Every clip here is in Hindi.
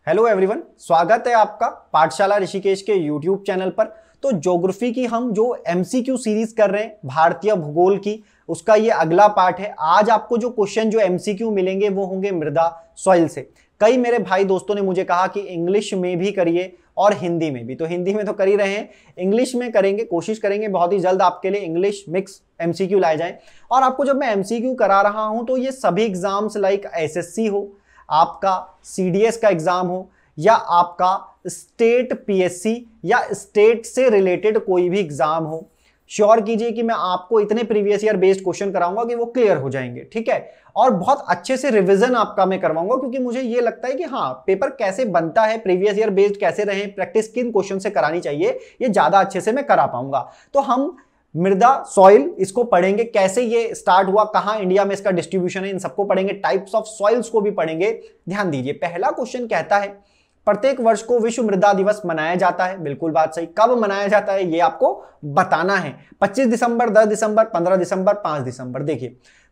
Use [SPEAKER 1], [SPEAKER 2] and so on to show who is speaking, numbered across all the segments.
[SPEAKER 1] हेलो एवरीवन, स्वागत है आपका पाठशाला ऋषिकेश के यूट्यूब चैनल पर। तो ज्योग्राफी की हम जो एमसीक्यू सीरीज कर रहे हैं भारतीय भूगोल की, उसका ये अगला पार्ट है। आज आपको जो क्वेश्चन जो एमसीक्यू मिलेंगे वो होंगे मृदा सॉइल से। कई मेरे भाई दोस्तों ने मुझे कहा कि इंग्लिश में भी करिए और हिंदी में भी, तो हिंदी में तो कर ही रहे हैं, इंग्लिश में करेंगे, कोशिश करेंगे बहुत ही जल्द आपके लिए इंग्लिश मिक्स एमसीक्यू लाए जाएं। और आपको जब मैं एमसीक्यू करा रहा हूं तो ये सभी एग्जाम्स लाइक एसएससी हो, आपका सीडीएस का एग्जाम हो, या आपका स्टेट पीएससी या स्टेट से रिलेटेड कोई भी एग्जाम हो, श्योर कीजिए कि मैं आपको इतने प्रीवियस ईयर बेस्ड क्वेश्चन कराऊंगा कि वो क्लियर हो जाएंगे, ठीक है। और बहुत अच्छे से रिवीजन आपका मैं करवाऊंगा, क्योंकि मुझे ये लगता है कि हाँ, पेपर कैसे बनता है, प्रीवियस ईयर बेस्ड कैसे रहे, प्रैक्टिस किन क्वेश्चन से करानी चाहिए, ये ज्यादा अच्छे से मैं करा पाऊंगा। तो हम मृदा सॉइल इसको पढ़ेंगे, कैसे ये स्टार्ट हुआ, कहां इंडिया में इसका डिस्ट्रीब्यूशन है, इन सबको पढ़ेंगे। टाइप्स ऑफ सॉइल्स को भी पढ़ेंगे। ध्यान दीजिए, पहला क्वेश्चन कहता है प्रत्येक वर्ष को विश्व मृदा दिवस मनाया जाता है। बिल्कुल बात सही। कब मनाया जाता है ये आपको बताना है। 25 दिसंबर, 10 दिसंबर, 15 दिसंबर, 5 दिसंबर। देखिए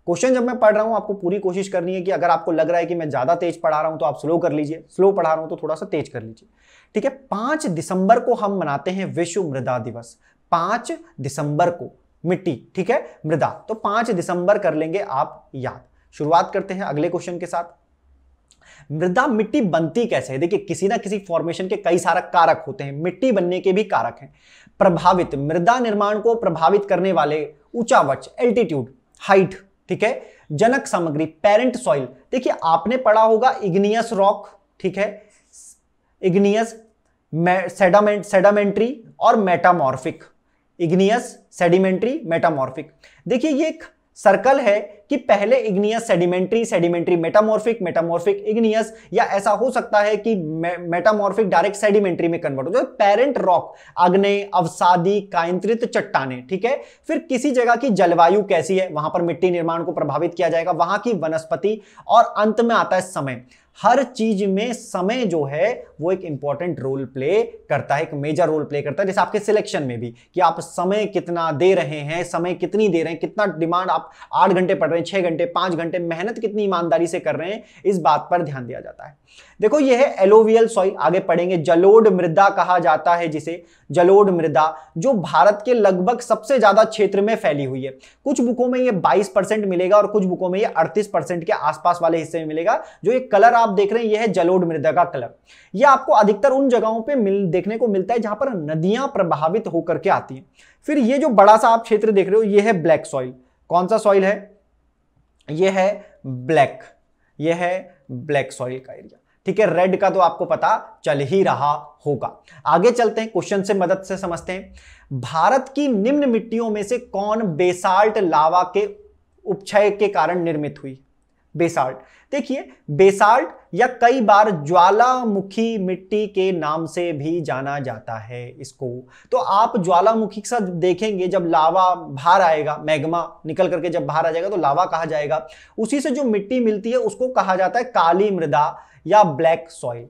[SPEAKER 1] क्वेश्चन जब मैं पढ़ रहा हूं आपको पूरी कोशिश करनी है कि अगर आपको लग रहा है कि मैं ज्यादा तेज पढ़ा रहा हूं तो आप स्लो कर लीजिए, स्लो पढ़ा रहा हूं तो थोड़ा सा तेज कर लीजिए, ठीक है। 5 दिसंबर को हम मनाते हैं विश्व मृदा दिवस। 5 दिसंबर को मिट्टी, ठीक है, मृदा, तो 5 दिसंबर कर लेंगे आप याद। शुरुआत करते हैं अगले क्वेश्चन के साथ। मृदा मिट्टी बनती कैसे है? देखिए किसी ना किसी फॉर्मेशन के कई सारे कारक होते हैं, मिट्टी बनने के भी कारक हैं। प्रभावित, मृदा निर्माण को प्रभावित करने वाले ऊंचावच, एल्टीट्यूड, हाइट, ठीक है। जनक सामग्री, पेरेंट सॉइल। देखिए आपने पढ़ा होगा इग्नियस रॉक, ठीक है, इग्नियस, सेडामेंट्री और मेटामॉर्फिक। Igneous, sedimentary, metamorphic. देखिए ये एक सर्कल है कि पहले igneous, sedimentary, sedimentary metamorphic, metamorphic igneous, या ऐसा हो सकता है कि मेटामॉर्फिक डायरेक्ट सेडिमेंट्री में कन्वर्ट हो जाए। पेरेंट रॉक, आग्नेय, अवसादी, कायंत्रित चट्टाने, ठीक है। फिर किसी जगह की जलवायु कैसी है, वहां पर मिट्टी निर्माण को प्रभावित किया जाएगा, वहां की वनस्पति, और अंत में आता है समय। हर चीज में समय जो है वो एक इंपॉर्टेंट रोल प्ले करता है, एक मेजर रोल प्ले करता है। जैसे आपके सिलेक्शन में भी कि आप समय कितना दे रहे हैं, समय कितनी दे रहे हैं, कितना डिमांड, आप 8 घंटे पढ़ रहे हैं, 6 घंटे, 5 घंटे, मेहनत कितनी ईमानदारी से कर रहे हैं, इस बात पर ध्यान दिया जाता है। देखो ये है एलोवियल सॉइल, आगे पढ़ेंगे। जलोढ़ मृदा कहा जाता है जिसे, जलोढ़ मृदा, जो भारत के लगभग सबसे ज्यादा क्षेत्र में फैली हुई है। कुछ बुकों में ये 22% मिलेगा और कुछ बुकों में ये 38% के आसपास वाले हिस्से में मिलेगा। जो ये कलर आप देख रहे हैं ये है जलोढ़ मृदा का कलर। ये आपको अधिकतर उन जगहों पे देखने को मिलता है जहां पर नदियां प्रभावित होकर के आती हैं। फिर ये जो बड़ा सा आप क्षेत्र देख रहे हो ये है ब्लैक सॉइल। कौन सा सॉइल है? ये है ब्लैक, ये है ब्लैक सॉइल का एरिया, ठीक है। रेड का तो आपको पता चल ही रहा होगा। आगे चलते हैं, क्वेश्चन से मदद से समझते हैं। भारत की निम्न मिट्टियों में से कौन बेसाल्ट लावा के उपक्षय के कारण निर्मित हुई? बेसाल्ट, देखिए बेसाल्ट या कई बार ज्वालामुखी मिट्टी के नाम से भी जाना जाता है इसको। तो आप ज्वालामुखी के साथ देखेंगे जब लावा बाहर आएगा, मैग्मा निकल करके जब बाहर आ जाएगा तो लावा कहा जाएगा। उसी से जो मिट्टी मिलती है उसको कहा जाता है काली मृदा या ब्लैक सॉइल।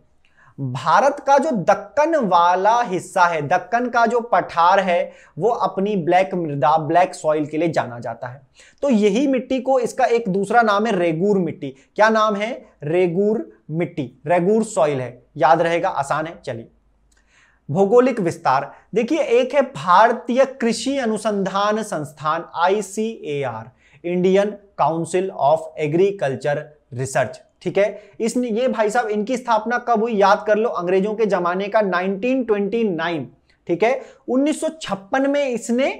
[SPEAKER 1] भारत का जो दक्कन वाला हिस्सा है, दक्कन का जो पठार है, वो अपनी ब्लैक मृदा, ब्लैक सॉइल के लिए जाना जाता है। तो यही मिट्टी को, इसका एक दूसरा नाम है रेगूर मिट्टी। क्या नाम है? रेगूर मिट्टी, रेगूर सॉइल है, याद रहेगा, आसान है। चलिए भौगोलिक विस्तार देखिए, एक है भारतीय कृषि अनुसंधान संस्थान ICAR, Indian council of agriculture research, ठीक है। इसने, ये भाई साहब, इनकी स्थापना कब हुई याद कर लो, अंग्रेजों के जमाने का 1929, ठीक है। 1956 में इसने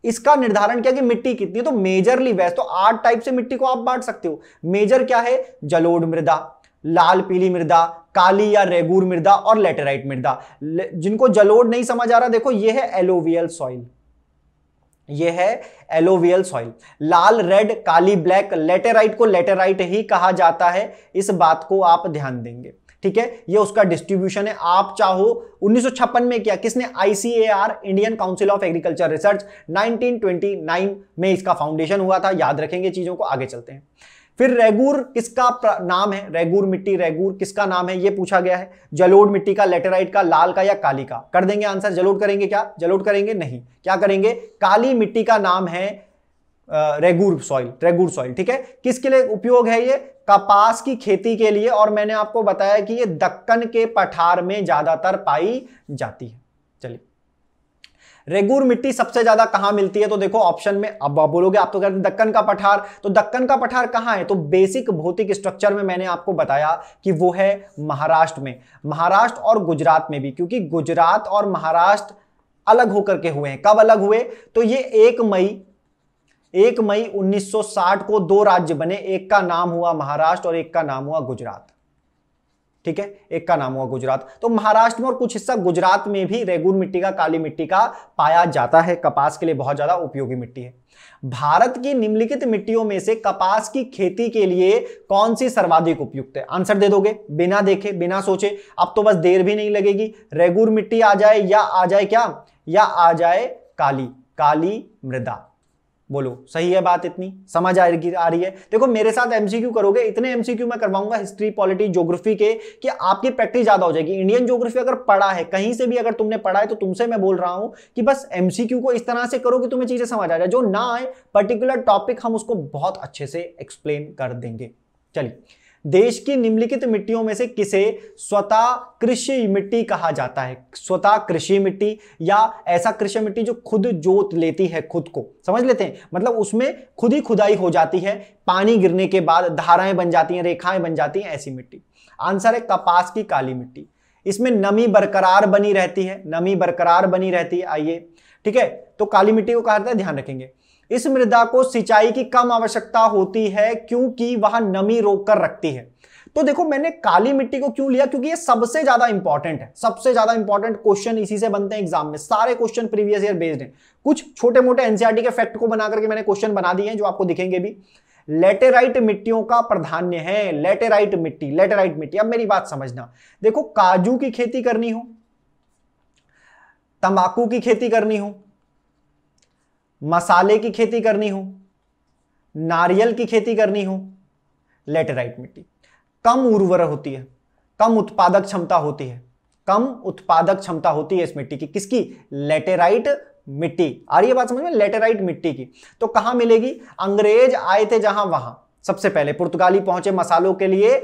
[SPEAKER 1] इसका निर्धारण किया कि मिट्टी कितनी है। तो मेजरली, वैसे तो 8 टाइप से मिट्टी को आप बांट सकते हो। मेजर क्या है? जलोढ़ मृदा, लाल पीली मृदा, काली या रेगूर मृदा और लेटेराइट मृदा। जिनको जलोढ़ नहीं समझ आ रहा, देखो ये है एलोवियल सॉइल, ये है एलोवियल सॉइल। लाल, रेड, काली, ब्लैक, लेटेराइट को लेटेराइट ही कहा जाता है, इस बात को आप ध्यान देंगे, ठीक है। ये उसका डिस्ट्रीब्यूशन है। आप चाहो 1956 में किया किसने? ICAR, Indian council of agriculture research. 1929 में इसका फाउंडेशन हुआ था, याद रखेंगे चीजों को। आगे चलते हैं। फिर रेगूर किसका नाम है? रेगूर मिट्टी, रेगूर किसका नाम है ये पूछा गया है। जलोढ़ मिट्टी का, लेटेराइट का, लाल का या काली का? कर देंगे आंसर। जलोढ़ करेंगे क्या? जलोढ़ करेंगे नहीं, क्या करेंगे? काली मिट्टी का नाम है रेगुर सॉइल, ठीक है। किसके लिए उपयोग है ये? कपास की खेती के लिए, और मैंने आपको बताया कि ये दक्कन के पठार में ज्यादातर पाई जाती है। चलिए, रेगुर मिट्टी सबसे ज्यादा कहां मिलती है? तो देखो ऑप्शन में, अब आप बोलोगे आप तो कहते हैं दक्कन का पठार, तो दक्कन का पठार कहां है? तो बेसिक भौतिक स्ट्रक्चर में मैंने आपको बताया कि वो है महाराष्ट्र में, महाराष्ट्र और गुजरात में भी, क्योंकि गुजरात और महाराष्ट्र अलग होकर के हुए हैं। कब अलग हुए? तो ये 1 मई 1960 को 2 राज्य बने, एक का नाम हुआ महाराष्ट्र और एक का नाम हुआ गुजरात, ठीक है, एक का नाम हुआ गुजरात। तो महाराष्ट्र में और कुछ हिस्सा गुजरात में भी रेगुर मिट्टी का, काली मिट्टी का पाया जाता है। कपास के लिए बहुत ज्यादा उपयोगी मिट्टी है। भारत की निम्नलिखित मिट्टियों में से कपास की खेती के लिए कौन सी सर्वाधिक उपयुक्त है? आंसर दे दोगे बिना देखे, बिना सोचे, अब तो बस देर भी नहीं लगेगी। रेगुर मिट्टी आ जाए या आ जाए क्या, या आ जाए काली मृदा? बोलो, सही है बात? इतनी समझ आ रही है? देखो मेरे साथ एमसीक्यू करोगे, इतने एमसीक्यू मैं करवाऊंगा हिस्ट्री, पॉलिटी, ज्योग्राफी के, कि आपकी प्रैक्टिस ज्यादा हो जाएगी। इंडियन ज्योग्राफी अगर पढ़ा है, कहीं से भी अगर तुमने पढ़ा है, तो तुमसे मैं बोल रहा हूं कि बस एमसीक्यू को इस तरह से करो कि तुम्हें चीजें समझ आ जाए। जो ना आए पर्टिकुलर टॉपिक हम उसको बहुत अच्छे से एक्सप्लेन कर देंगे। चलिए, देश की निम्नलिखित मिट्टियों में से किसे स्वतः कृषि मिट्टी कहा जाता है? स्वतः कृषि मिट्टी, या ऐसा कृषि मिट्टी जो खुद जोत लेती है, खुद को, समझ लेते हैं, मतलब उसमें खुद ही खुदाई हो जाती है, पानी गिरने के बाद धाराएं बन जाती हैं, रेखाएं बन जाती हैं, ऐसी मिट्टी। आंसर है कपास की काली मिट्टी। इसमें नमी बरकरार बनी रहती है, नमी बरकरार बनी रहती है। आइए, ठीक है, तो काली मिट्टी को कहा जाता है, ध्यान रखेंगे। इस मृदा को सिंचाई की कम आवश्यकता होती है क्योंकि वह नमी रोककर रखती है। तो देखो मैंने काली मिट्टी को क्यों लिया, क्योंकि ये सबसे ज्यादा इंपॉर्टेंट है। सबसे ज्यादा इंपॉर्टेंट क्वेश्चन इसी से बनते हैं एग्जाम में। सारे क्वेश्चन प्रीवियस ईयर बेस्ड हैं। कुछ छोटे मोटे एनसीईआरटी के फैक्ट को बना करके मैंने क्वेश्चन बना दिए हैं, जो आपको दिखेंगे भी। लेटेराइट मिट्टियों का प्राधान्य है, लेटेराइट मिट्टी। अब मेरी बात समझना, देखो काजू की खेती करनी हो, तंबाकू की खेती करनी हो, मसाले की खेती करनी हो, नारियल की खेती करनी हो, लेटेराइट मिट्टी कम उर्वर होती है, कम उत्पादक क्षमता होती है, कम उत्पादक क्षमता होती है इस मिट्टी की। किसकी? लेटेराइट मिट्टी। आ रही है बात समझ में? लेटेराइट मिट्टी की। तो कहां मिलेगी? अंग्रेज आए थे जहां, वहां सबसे पहले पुर्तगाली पहुंचे मसालों के लिए,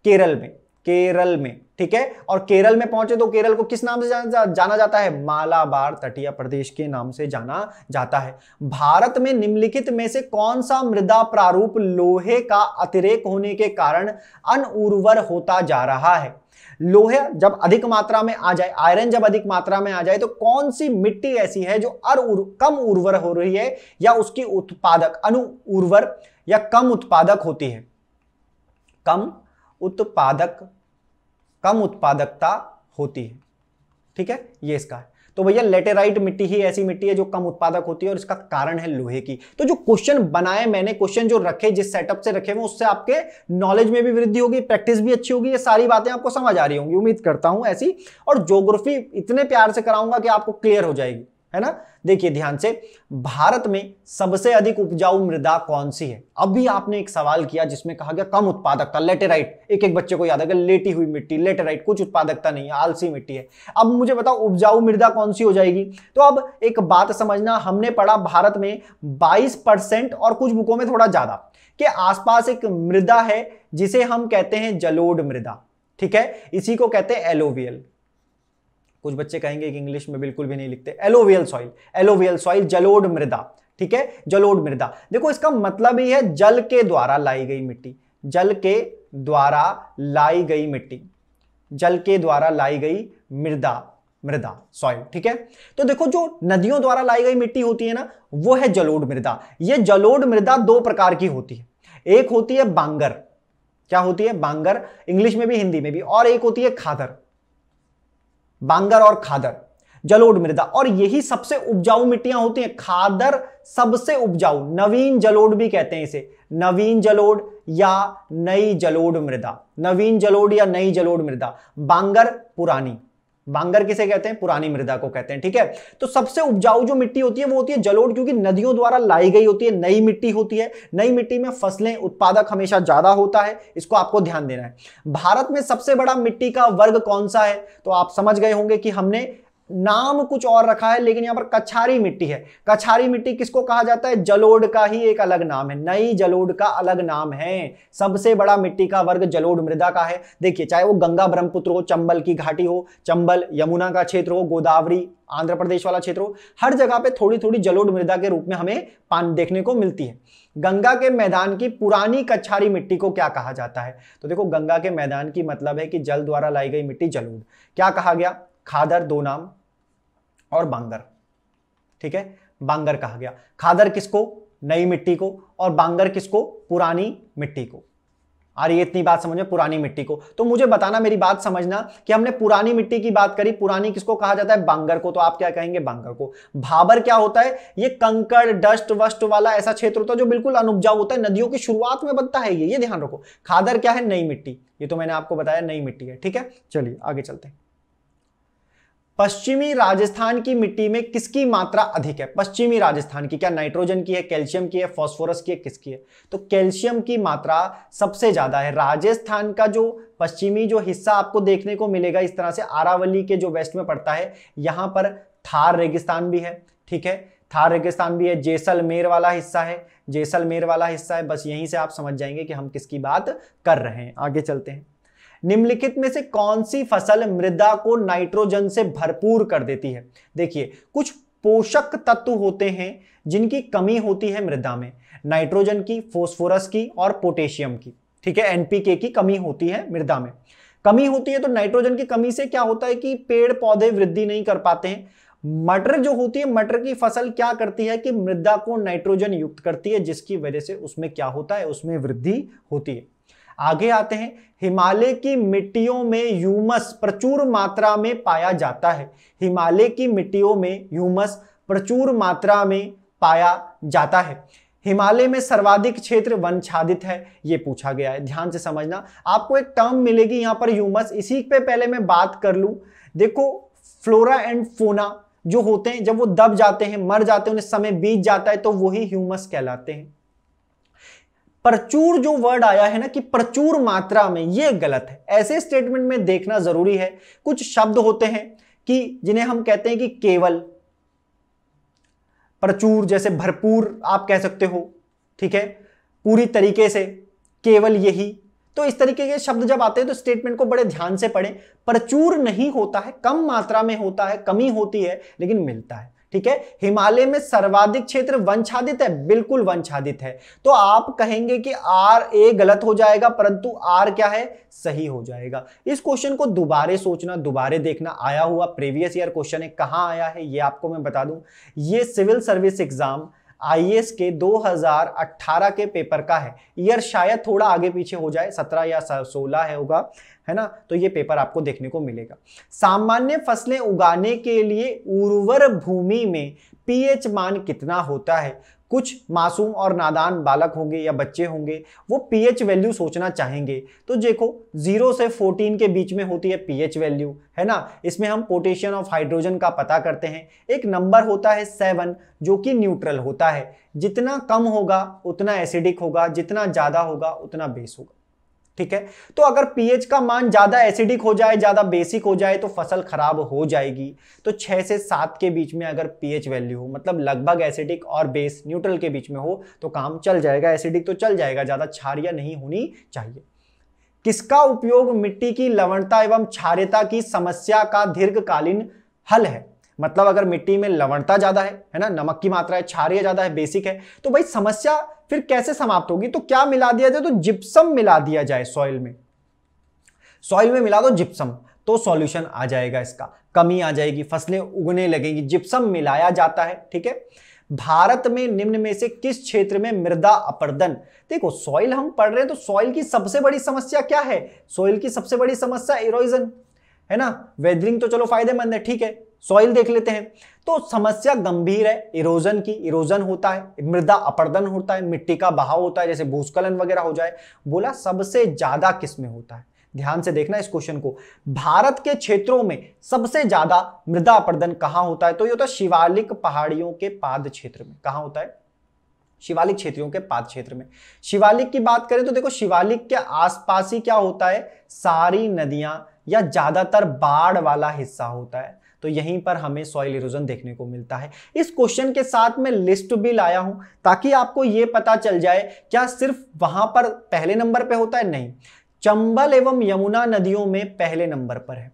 [SPEAKER 1] केरल में, ठीक है। और केरल में पहुंचे तो केरल को किस नाम से जाना जाता है? मालाबार तटीय प्रदेश के नाम से जाना जाता है। भारत में निम्नलिखित में से कौन सा मृदा प्रारूप लोहे का अतिरेक होने के कारण अनउर्वर होता जा रहा है? लोहे जब अधिक मात्रा में आ जाए, आयरन जब अधिक मात्रा में आ जाए, तो कौन सी मिट्टी ऐसी है जो कम उर्वर हो रही है, या उसकी उत्पादक अनु-उर्वर या कम उत्पादक होती है? कम उत्पादकता होती है, ठीक है, ये इसका है। तो भैया लेटेराइट मिट्टी ही ऐसी मिट्टी है जो कम उत्पादक होती है, और इसका कारण है लोहे की। तो जो क्वेश्चन बनाए मैंने, क्वेश्चन जो रखे, जिस सेटअप से रखे हुए, उससे आपके नॉलेज में भी वृद्धि होगी, प्रैक्टिस भी अच्छी होगी। ये सारी बातें आपको समझ आ रही होंगी, उम्मीद करता हूं ऐसी। और ज्योग्राफी इतने प्यार से कराऊंगा कि आपको क्लियर हो जाएगी, है ना। देखिए ध्यान से, भारत में सबसे अधिक उपजाऊ मृदा कौन सी है? अभी आपने एक सवाल किया जिसमें कहा गया कम उत्पादकता, लेटेराइट। एक बच्चे को याद है, लेटी हुई मिट्टी, लेटेराइट, कुछ उत्पादकता नहीं है, आलसी मिट्टी है। अब मुझे बताओ उपजाऊ मृदा कौन सी हो जाएगी? तो अब एक बात समझना, हमने पढ़ा भारत में 22% और कुछ बुकों में थोड़ा ज्यादा के आसपास एक मृदा है जिसे हम कहते हैं जलोढ़ मृदा, ठीक है। इसी को कहते हैं एलोवियल। कुछ बच्चे कहेंगे कि इंग्लिश में बिल्कुल भी नहीं लिखते, एलोवियल सॉइल, जलोढ़ मृदा, ठीक है, जलोढ़ मृदा। देखो इसका मतलब ही है जल के द्वारा लाई गई मिट्टी, जल के द्वारा लाई गई मिट्टी, जल के द्वारा लाई गई मृदा सॉइल, ठीक है। तो देखो जो नदियों द्वारा लाई गई मिट्टी होती है ना, वो है जलोढ़ मृदा। ये जलोढ़ मृदा 2 प्रकार की होती है। एक होती है बांगर, क्या होती है? बांगर, इंग्लिश में भी हिंदी में भी। और एक होती है खादर, बांगर और खादर, जलोढ़ मृदा। और यही सबसे उपजाऊ मिट्टियां होती हैं। खादर सबसे उपजाऊ, नवीन जलोढ़ भी कहते हैं इसे, नवीन जलोढ़ या नई जलोढ़ मृदा, नवीन जलोढ़ या नई जलोढ़ मृदा। बांगर पुरानी, बांगर किसे कहते हैं? पुरानी मृदा को कहते हैं, ठीक है। तो सबसे उपजाऊ जो मिट्टी होती है वो होती है जलोढ़, क्योंकि नदियों द्वारा लाई गई होती है, नई मिट्टी होती है। नई मिट्टी में फसलें, उत्पादक हमेशा ज्यादा होता है, इसको आपको ध्यान देना है। भारत में सबसे बड़ा मिट्टी का वर्ग कौन सा है? तो आप समझ गए होंगे कि हमने नाम कुछ और रखा है, लेकिन यहां पर कछारी मिट्टी है। कछारी मिट्टी किसको कहा जाता है? जलोढ़ का ही एक अलग नाम है, नई जलोढ़ का अलग नाम है। सबसे बड़ा मिट्टी का वर्ग जलोढ़ मृदा का है। देखिए, चाहे वो गंगा ब्रह्मपुत्र हो, चंबल की घाटी हो, चंबल यमुना का क्षेत्र हो, गोदावरी आंध्र प्रदेश वाला क्षेत्र हो, हर जगह पे थोड़ी थोड़ी जलोढ़ मृदा के रूप में हमें पानी देखने को मिलती है। गंगा के मैदान की पुरानी कछारी मिट्टी को क्या कहा जाता है? तो देखो, गंगा के मैदान की मतलब है कि जल द्वारा लाई गई मिट्टी जलोढ़। क्या कहा गया? खादर दो नाम और बांगर, ठीक है, बांगर कहा गया। खादर किसको? नई मिट्टी को, और बांगर किसको? पुरानी मिट्टी को। और ये इतनी बात समझ में, पुरानी मिट्टी को। तो मुझे बताना, मेरी बात समझना कि हमने पुरानी मिट्टी की बात करी, पुरानी किसको कहा जाता है? बांगर को। तो आप क्या कहेंगे? बांगर को। भाबर क्या होता है? ये कंकड़ डस्ट वस्ट वाला ऐसा क्षेत्र होता है जो बिल्कुल अनुपजाऊ होता है, नदियों की शुरुआत में बनता है ये ध्यान रखो। खादर क्या है? नई मिट्टी। ये तो मैंने आपको बताया नई मिट्टी है, ठीक है। चलिए आगे चलते हैं। पश्चिमी राजस्थान की मिट्टी में किसकी मात्रा अधिक है? पश्चिमी राजस्थान की, क्या नाइट्रोजन की है, कैल्शियम की है, फास्फोरस की है, किसकी है? तो कैल्शियम की मात्रा सबसे ज्यादा है। राजस्थान का जो पश्चिमी जो हिस्सा आपको देखने को मिलेगा इस तरह से, अरावली के जो वेस्ट में पड़ता है, यहां पर थार रेगिस्तान भी है, ठीक है, थार रेगिस्तान भी है। जैसलमेर वाला हिस्सा है, जैसलमेर वाला हिस्सा है। बस यहीं से आप समझ जाएंगे कि हम किसकी बात कर रहे हैं। आगे चलते हैं। निम्नलिखित में से कौन सी फसल मृदा को नाइट्रोजन से भरपूर कर देती है? देखिए, कुछ पोषक तत्व होते हैं जिनकी कमी होती है मृदा में, नाइट्रोजन की, फास्फोरस की और पोटेशियम की, ठीक है, एनपीके की कमी होती है मृदा में। कमी होती है तो नाइट्रोजन की कमी से क्या होता है कि पेड़ पौधे वृद्धि नहीं कर पाते हैं। मटर जो होती है, मटर की फसल क्या करती है कि मृदा को नाइट्रोजन युक्त करती है, जिसकी वजह से उसमें क्या होता है? उसमें वृद्धि होती है। आगे आते हैं। हिमालय की मिट्टियों में ह्यूमस प्रचुर मात्रा में पाया जाता है। हिमालय की मिट्टियों में ह्यूमस प्रचुर मात्रा में पाया जाता है। हिमालय में सर्वाधिक क्षेत्र वनच्छादित है, यह पूछा गया है। ध्यान से समझना, आपको एक टर्म मिलेगी यहां पर ह्यूमस। इसी पे पहले मैं बात कर लूं। देखो, फ्लोरा एंड फोना जो होते हैं, जब वो दब जाते हैं, मर जाते हैं, उन्हें समय बीत जाता है, तो वही ह्यूमस कहलाते हैं। प्रचुर जो वर्ड आया है ना कि प्रचुर मात्रा में, ये गलत है। ऐसे स्टेटमेंट में देखना जरूरी है। कुछ शब्द होते हैं कि जिन्हें हम कहते हैं कि केवल, प्रचुर, जैसे भरपूर आप कह सकते हो, ठीक है, पूरी तरीके से, केवल यही। तो इस तरीके के शब्द जब आते हैं तो स्टेटमेंट को बड़े ध्यान से पढ़ें। प्रचुर नहीं होता है, कम मात्रा में होता है, कमी होती है, लेकिन मिलता है, ठीक है। हिमालय में सर्वाधिक क्षेत्र वनच्छादित है, बिल्कुल वनच्छादित है। तो आप कहेंगे कि आर ए गलत हो जाएगा, परंतु आर क्या है? सही हो जाएगा। इस क्वेश्चन को दोबारे सोचना, दोबारे देखना। आया हुआ प्रीवियस ईयर क्वेश्चन है, कहां आया है ये आपको मैं बता दूं। ये सिविल सर्विस एग्जाम आईएएस के 2018 के पेपर का है। ईयर शायद थोड़ा आगे पीछे हो जाए, 17 या 16 है होगा, है ना। तो ये पेपर आपको देखने को मिलेगा। सामान्य फसलें उगाने के लिए उर्वर भूमि में पीएच मान कितना होता है? कुछ मासूम और नादान बालक होंगे या बच्चे होंगे, वो पीएच वैल्यू सोचना चाहेंगे। तो देखो, 0 से 14 के बीच में होती है पीएच वैल्यू, है ना। इसमें हम पोटेशियम ऑफ हाइड्रोजन का पता करते हैं। एक नंबर होता है 7 जो कि न्यूट्रल होता है। जितना कम होगा उतना एसिडिक होगा, जितना ज्यादा होगा उतना बेस होगा, ठीक है। तो अगर पीएच का मान ज्यादा एसिडिक हो जाए, ज्यादा बेसिक हो जाए, तो फसल खराब हो जाएगी। तो 6 से 7 के बीच में अगर पीएच वैल्यू हो, मतलब लगभग एसिडिक और बेस न्यूट्रल के बीच में हो, तो काम चल जाएगा। एसिडिक तो चल जाएगा, ज्यादा क्षारीय नहीं होनी चाहिए। किसका उपयोग मिट्टी की लवणता एवं क्षारीयता की समस्या का दीर्घकालीन हल है? मतलब अगर मिट्टी में लवणता ज्यादा है ना, नमक की मात्रा है, क्षारीय ज्यादा है, बेसिक है, तो भाई समस्या फिर कैसे समाप्त होगी? तो क्या मिला दिया जाए? तो जिप्सम मिला दिया जाए सॉइल में। सॉइल में मिला दो जिप्सम, तो सॉल्यूशन आ जाएगा, इसका कमी आ जाएगी, फसलें उगने लगेंगी। जिप्सम मिलाया जाता है, ठीक है। भारत में निम्न में से किस क्षेत्र में मृदा अपरदन? देखो, सॉइल हम पढ़ रहे हैं, तो सॉइल की सबसे बड़ी समस्या क्या है? सॉइल की सबसे बड़ी समस्या इरोजन, है ना। वेदरिंग तो चलो फायदेमंद है, ठीक है। सॉइल देख लेते हैं। तो समस्या गंभीर है इरोजन की, इरोजन होता है, मृदा अपरदन होता है, मिट्टी का बहाव होता है, जैसे भूस्खलन वगैरह हो जाए। बोला सबसे ज्यादा किस में होता है? ध्यान से देखना इस क्वेश्चन को। भारत के क्षेत्रों में सबसे ज्यादा मृदा अपरदन कहां होता है? तो ये होता है शिवालिक पहाड़ियों के पाद क्षेत्र में। कहां होता है? शिवालिक क्षेत्रों के पाद क्षेत्र में। शिवालिक की बात करें तो देखो, शिवालिक के आसपास ही क्या होता है? सारी नदियां या ज्यादातर बाढ़ वाला हिस्सा होता है। तो यहीं पर हमें सॉइल इरोजन देखने को मिलता है। इस क्वेश्चन के साथ मैं लिस्ट भी लाया हूं ताकि आपको यह पता चल जाए क्या सिर्फ वहां पर पहले नंबर पे होता है, नहीं, चंबल एवं यमुना नदियों में पहले नंबर पर है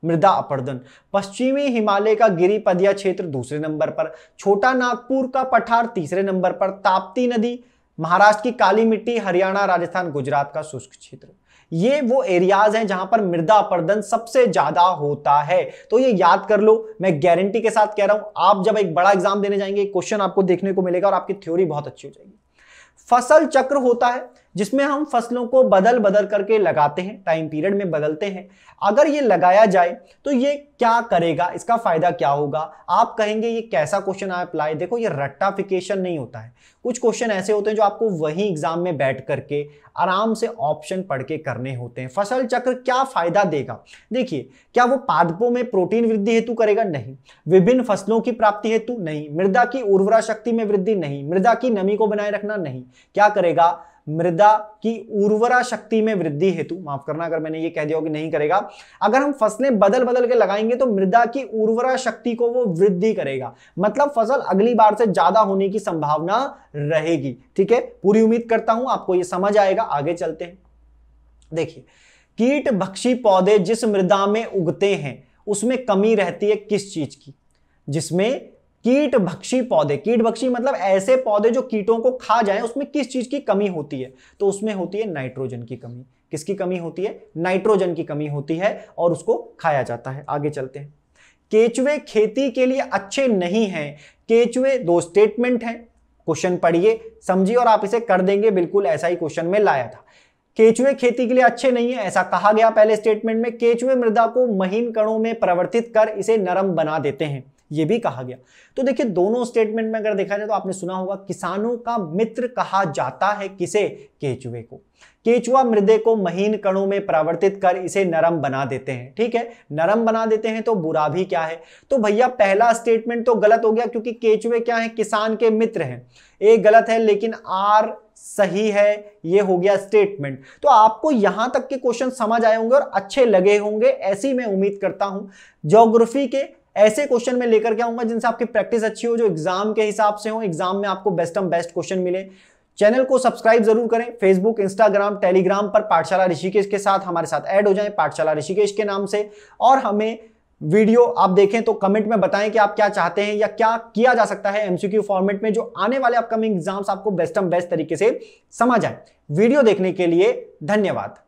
[SPEAKER 1] मृदा अपरदन, पश्चिमी हिमालय का गिरिपदिया क्षेत्र दूसरे नंबर पर, छोटा नागपुर का पठार तीसरे नंबर पर, ताप्ती नदी, महाराष्ट्र की काली मिट्टी, हरियाणा, राजस्थान, गुजरात का शुष्क क्षेत्र। ये वो एरियाज हैं जहां पर मृदा अपरदन सबसे ज्यादा होता है। तो ये याद कर लो, मैं गारंटी के साथ कह रहा हूं, आप जब एक बड़ा एग्जाम देने जाएंगे क्वेश्चन आपको देखने को मिलेगा और आपकी थ्योरी बहुत अच्छी हो जाएगी। फसल चक्र होता है जिसमें हम फसलों को बदल बदल करके लगाते हैं, टाइम पीरियड में बदलते हैं। अगर ये लगाया जाए तो ये क्या करेगा, इसका फायदा क्या होगा? आप कहेंगे ये कैसा क्वेश्चन आप लाए? देखो, ये रट्टाफिकेशन नहीं होता है। कुछ क्वेश्चन ऐसे होते हैं जो आपको वही एग्जाम में बैठ करके आराम से ऑप्शन पढ़ के करने होते हैं। फसल चक्र क्या फायदा देगा? देखिए, क्या वो पादपों में प्रोटीन वृद्धि हेतु करेगा? नहीं। विभिन्न फसलों की प्राप्ति हेतु? नहीं। मृदा की उर्वरा शक्ति में वृद्धि? नहीं। मृदा की नमी को बनाए रखना? नहीं। क्या करेगा? मृदा की उर्वरा शक्ति में वृद्धि हेतु, माफ करना अगर मैंने ये कह दिया हो कि नहीं करेगा, अगर हम फसलें बदल बदल के लगाएंगे तो मृदा की उर्वरा शक्ति को वो वृद्धि करेगा, मतलब फसल अगली बार से ज्यादा होने की संभावना रहेगी। ठीक है, पूरी उम्मीद करता हूं आपको ये समझ आएगा। आगे चलते हैं। देखिए, कीट भक्षी पौधे जिस मृदा में उगते हैं उसमें कमी रहती है किस चीज की? जिसमें कीट भक्षी पौधे, कीट भक्षी मतलब ऐसे पौधे जो कीटों को खा जाएं, उसमें किस चीज की कमी होती है? तो उसमें होती है नाइट्रोजन की कमी। किसकी कमी होती है? नाइट्रोजन की कमी होती है और उसको खाया जाता है। आगे चलते हैं। केचुए खेती के लिए अच्छे नहीं हैं। केचुए, दो स्टेटमेंट हैं, क्वेश्चन पढ़िए समझिए और आप इसे कर देंगे, बिल्कुल ऐसा ही क्वेश्चन में लाया था। केचुए खेती के लिए अच्छे नहीं है, ऐसा कहा गया पहले स्टेटमेंट में। केचुए मृदा को महीन कणों में परिवर्तित कर इसे नरम बना देते हैं, ये भी कहा गया। तो देखिए, दोनों स्टेटमेंट में अगर देखा जाए तो आपने सुना होगा किसानों का मित्र कहा जाता है किसे? केचुए को। केचुआ मृदे को महीन कणों में परिवर्तित कर इसे नरम बना देते हैं। ठीक है, नरम बना देते हैं तो बुरा भी क्या है? तो भैया पहला स्टेटमेंट तो गलत हो गया क्योंकि केचुए क्या है? किसान के मित्र हैं। एक गलत है लेकिन आर सही है, ये हो गया स्टेटमेंट। तो आपको यहां तक के क्वेश्चन समझ आए होंगे और अच्छे लगे होंगे, ऐसी मैं उम्मीद करता हूं। ज्योग्राफी के ऐसे क्वेश्चन में लेकर के आऊंगा जिनसे आपकी प्रैक्टिस अच्छी हो, जो एग्जाम के हिसाब से हो, एग्जाम में आपको बेस्ट क्वेश्चन मिले। चैनल को सब्सक्राइब जरूर करें। फेसबुक, इंस्टाग्राम, टेलीग्राम पर पाठशाला ऋषिकेश के साथ हमारे साथ ऐड हो जाएं, पाठशाला ऋषिकेश के नाम से। और हमें वीडियो आप देखें तो कमेंट में बताएं कि आप क्या चाहते हैं या क्या किया जा सकता है एमसीक्यू फॉर्मेट में, जो आने वाले अपकमिंग एग्जाम्स आपको बेस्ट तरीके से समझ आए। वीडियो देखने के लिए धन्यवाद।